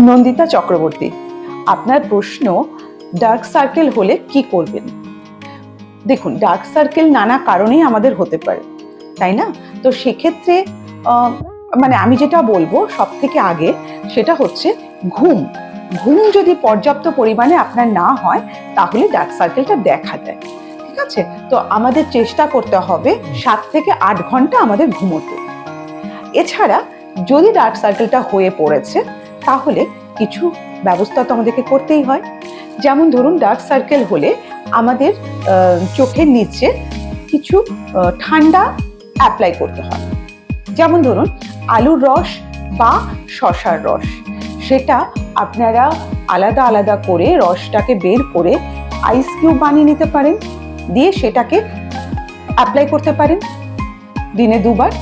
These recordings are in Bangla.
নন্দিতা চক্রবর্তী, আপনার প্রশ্ন, ডার্ক সার্কেল হলে কি করবেন? দেখুন, ডার্ক সার্কেল নানা কারণেই আমাদের হতে পারে, তাই না? তো সেক্ষেত্রে আমি যেটা বলবো সব থেকে আগে, সেটা হচ্ছে ঘুম। ঘুম যদি পর্যাপ্ত পরিমাণে আপনার না হয়, তাহলে ডার্ক সার্কেলটা দেখা দেয়। ঠিক আছে? তো আমাদের চেষ্টা করতে হবে 7 থেকে 8 ঘন্টা আমাদের ঘুমোতে। এছাড়া যদি ডার্ক সার্কেলটা হয়ে পড়েছে, তাহলে কিছু ব্যবস্থা তো আমাদেরকে করতেই হয়। যেমন ধরুন, ডার্ক সার্কেল হলে আমাদের চোখের নিচে কিছু ঠান্ডা অ্যাপ্লাই করতে হয়। যেমন ধরুন, আলুর রস বা শসার রস, সেটা আপনারা আলাদা আলাদা করে রসটাকে বের করে আইস কিউব বানিয়ে নিতে পারেন, দিয়ে সেটাকে অ্যাপ্লাই করতে পারেন দিনে 2 বার।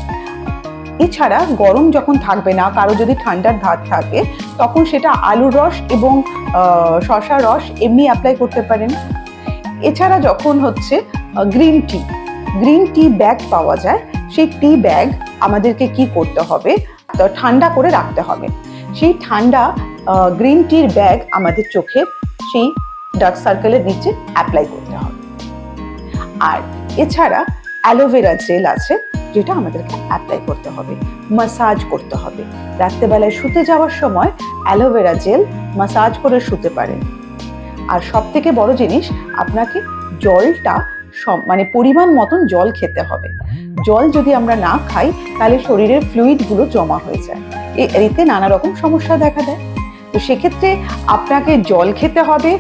এছাড়া গরম যখন থাকবে না, কারো যদি ঠান্ডার ধাত থাকে, তখন সেটা আলুর রস এবং শসার রস এমনি অ্যাপ্লাই করতে পারেন। এছাড়া যখন হচ্ছে গ্রিন টি ব্যাগ পাওয়া যায়, সেই টি ব্যাগ আমাদেরকে কি করতে হবে, ঠান্ডা করে রাখতে হবে। সেই ঠান্ডা গ্রিন টির ব্যাগ আমাদের চোখের সেই ডার্ক সার্কেলের নিচে অ্যাপ্লাই করতে হবে। আর এছাড়া অ্যালোভেরা জেল আছে, যেটা আমাদেরকে অ্যাপ্লাই করতে হবে, মাসাজ করতে হবে। রাত্রেবেলায় শুতে যাওয়ার সময় অ্যালোভেরা জেল মাসাজ করে শুতে পারেন। আর সব থেকে বড় জিনিস, আপনাকে জলটা পরিমাণ মতন জল খেতে হবে। জল যদি আমরা না খাই, তাহলে শরীরের ফ্লুইডগুলো জমা হয়ে যায়, এতে নানা রকম সমস্যা দেখা দেয়। তো সেক্ষেত্রে আপনাকে জল খেতে হবে।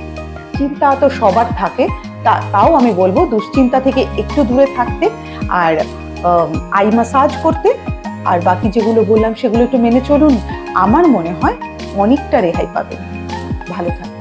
চিন্তা তো সবার থাকে, তাও আমি বলবো দুশ্চিন্তা থেকে একটু দূরে থাকতে, আর আই মাসাজ করতে, আর বাকি যেগুলো বললাম সেগুলো একটু মেনে চলুন। আমার মনে হয় অনেকটা রেহাই পাবেন। ভালো থাকবেন।